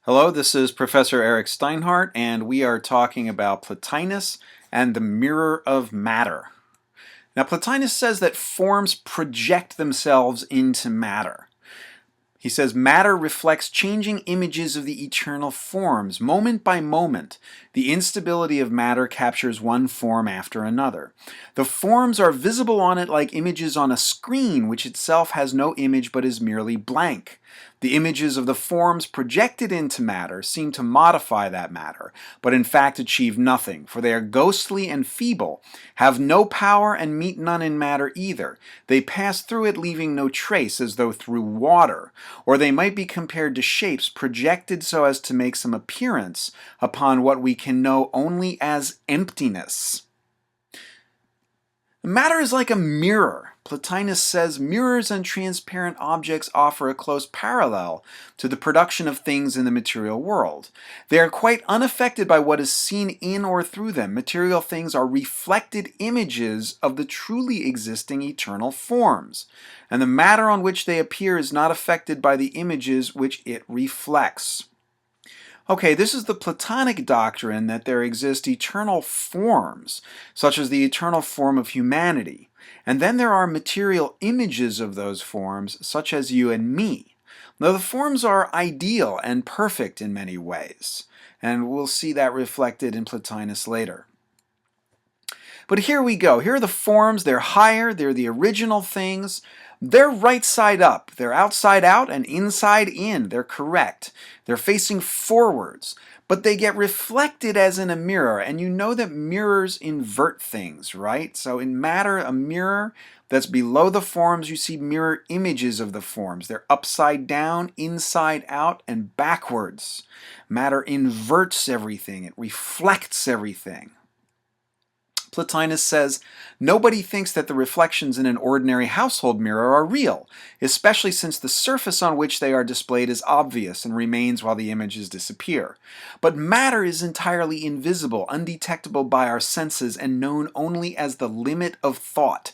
Hello, this is Professor Eric Steinhardt, and we are talking about Plotinus and the mirror of matter. Now, Plotinus says that forms project themselves into matter. He says matter reflects changing images of the eternal forms, moment by moment. The instability of matter captures one form after another. The forms are visible on it like images on a screen, which itself has no image but is merely blank. The images of the forms projected into matter seem to modify that matter, but in fact achieve nothing, for they are ghostly and feeble, have no power and meet none in matter either. They pass through it leaving no trace, as though through water, or they might be compared to shapes projected so as to make some appearance upon what we can know only as emptiness. Matter is like a mirror. Plotinus says mirrors and transparent objects offer a close parallel to the production of things in the material world. They are quite unaffected by what is seen in or through them. Material things are reflected images of the truly existing eternal forms, and the matter on which they appear is not affected by the images which it reflects. Okay, this is the Platonic doctrine that there exist eternal forms, such as the eternal form of humanity. And then there are material images of those forms, such as you and me. Now, the forms are ideal and perfect in many ways, and we'll see that reflected in Plotinus later. But here we go. Here are the forms. They're higher. They're the original things. They're right side up. They're outside out and inside in. They're correct. They're facing forwards. But they get reflected as in a mirror. And you know that mirrors invert things, right? So in matter, a mirror that's below the forms, you see mirror images of the forms. They're upside down, inside out, and backwards. Matter inverts everything. It reflects everything. Plotinus says, nobody thinks that the reflections in an ordinary household mirror are real, especially since the surface on which they are displayed is obvious and remains while the images disappear. But matter is entirely invisible, undetectable by our senses, and known only as the limit of thought.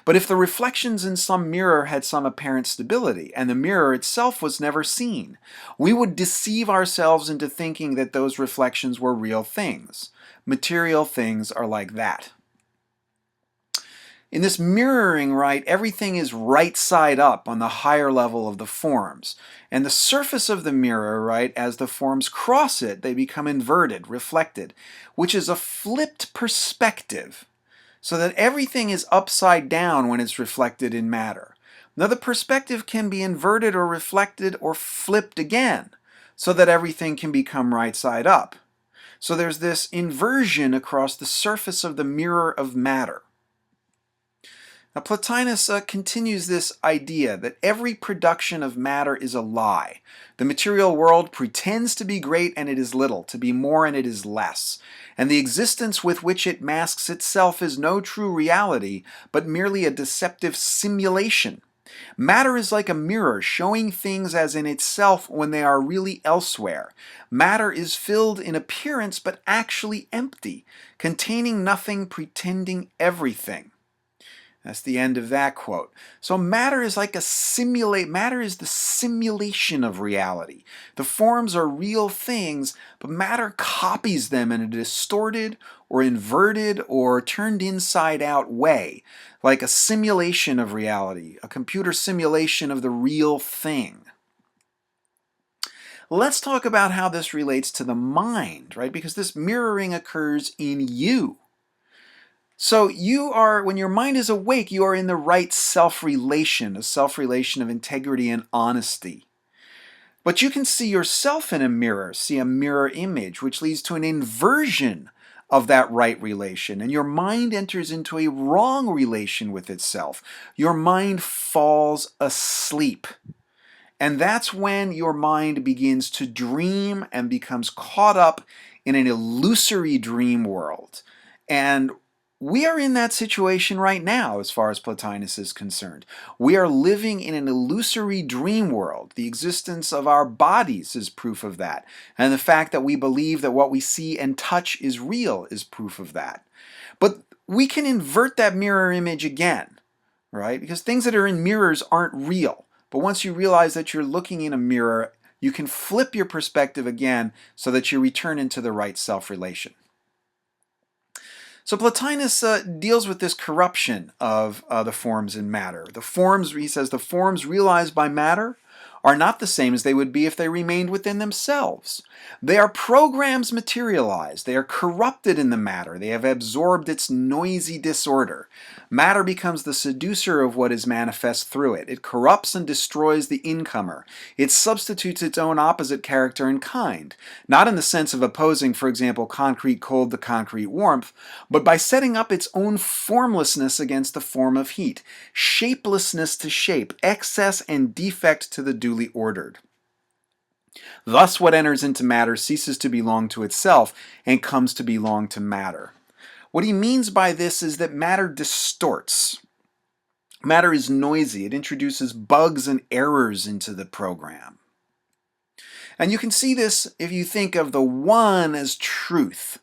But if the reflections in some mirror had some apparent stability, and the mirror itself was never seen, we would deceive ourselves into thinking that those reflections were real things. Material things are like that. In this mirroring, right, everything is right side up on the higher level of the forms. And the surface of the mirror, right, as the forms cross it, they become inverted, reflected, which is a flipped perspective, so that everything is upside down when it's reflected in matter. Now the perspective can be inverted or reflected or flipped again, so that everything can become right side up. So there's this inversion across the surface of the mirror of matter. Now Plotinus continues this idea that every production of matter is a lie. The material world pretends to be great and it is little, to be more and it is less. And the existence with which it masks itself is no true reality, but merely a deceptive simulation. Matter is like a mirror, showing things as in itself when they are really elsewhere. Matter is filled in appearance but actually empty, containing nothing, pretending everything. That's the end of that quote. So matter is like matter is the simulation of reality. The forms are real things, but matter copies them in a distorted or inverted or turned inside out way, like a simulation of reality, a computer simulation of the real thing. Let's talk about how this relates to the mind, right? Because this mirroring occurs in you. So when your mind is awake, you are in the right self-relation, a self-relation of integrity and honesty. But you can see yourself in a mirror, see a mirror image, which leads to an inversion of that right relation, and your mind enters into a wrong relation with itself. Your mind falls asleep. And that's when your mind begins to dream and becomes caught up in an illusory dream world. And we are in that situation right now as far as Plotinus is concerned. We are living in an illusory dream world. The existence of our bodies is proof of that. And the fact that we believe that what we see and touch is real is proof of that. But we can invert that mirror image again, right? Because things that are in mirrors aren't real. But once you realize that you're looking in a mirror, you can flip your perspective again so that you return into the right self-relation. So Plotinus deals with this corruption of the forms in matter. The forms, he says, the forms realized by matter are not the same as they would be if they remained within themselves. They are programs materialized. They are corrupted in the matter. They have absorbed its noisy disorder. Matter becomes the seducer of what is manifest through it. It corrupts and destroys the incomer. It substitutes its own opposite character and kind, not in the sense of opposing, for example, concrete cold to concrete warmth, but by setting up its own formlessness against the form of heat, shapelessness to shape, excess and defect to the duly ordered. Thus, what enters into matter ceases to belong to itself and comes to belong to matter. What he means by this is that matter distorts. Matter is noisy. It introduces bugs and errors into the program. And you can see this if you think of the one as truth,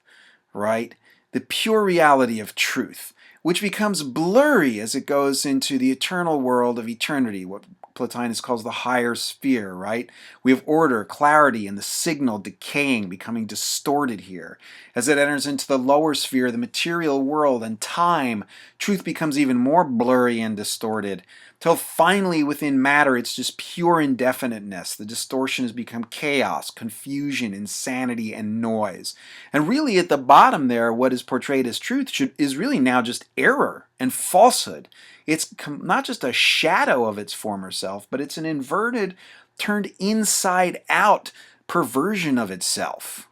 right? The pure reality of truth, which becomes blurry as it goes into the eternal world of eternity, what Plotinus calls the higher sphere, right? We have order, clarity, and the signal decaying, becoming distorted here. As it enters into the lower sphere, the material world and time, truth becomes even more blurry and distorted, till finally within matter it's just pure indefiniteness. The distortion has become chaos, confusion, insanity, and noise. And really at the bottom there, what is portrayed as truth is really now just error and falsehood. It's not just a shadow of its former self, but it's an inverted, turned inside out perversion of itself.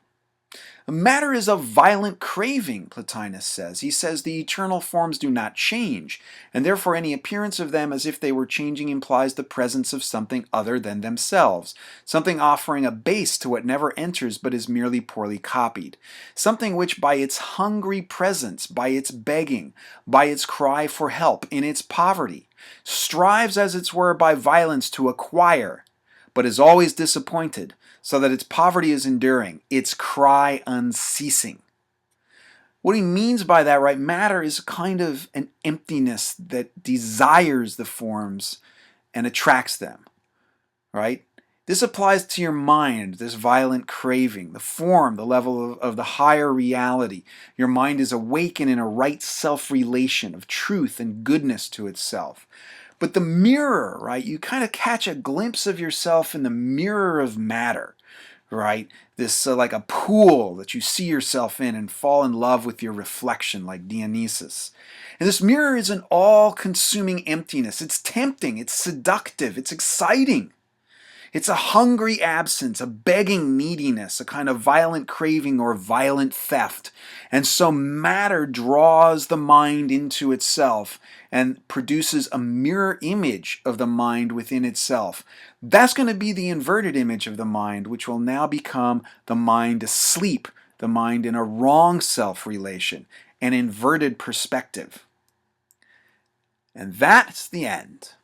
Matter is a violent craving, Plotinus says. He says the eternal forms do not change, and therefore any appearance of them as if they were changing implies the presence of something other than themselves, something offering a base to what never enters but is merely poorly copied, something which by its hungry presence, by its begging, by its cry for help in its poverty, strives as it were by violence to acquire, but is always disappointed, so that its poverty is enduring, its cry unceasing. What he means by that, right, matter is kind of an emptiness that desires the forms and attracts them, right? This applies to your mind, this violent craving, the form, the level of the higher reality. Your mind is awakened in a right self-relation of truth and goodness to itself. But the mirror, right, you kind of catch a glimpse of yourself in the mirror of matter, right? This like a pool that you see yourself in and fall in love with your reflection like Dionysus. And this mirror is an all-consuming emptiness. It's tempting, it's seductive, it's exciting. It's a hungry absence, a begging neediness, a kind of violent craving or violent theft. And so matter draws the mind into itself and produces a mirror image of the mind within itself. That's going to be the inverted image of the mind, which will now become the mind asleep, the mind in a wrong self-relation, an inverted perspective. And that's the end.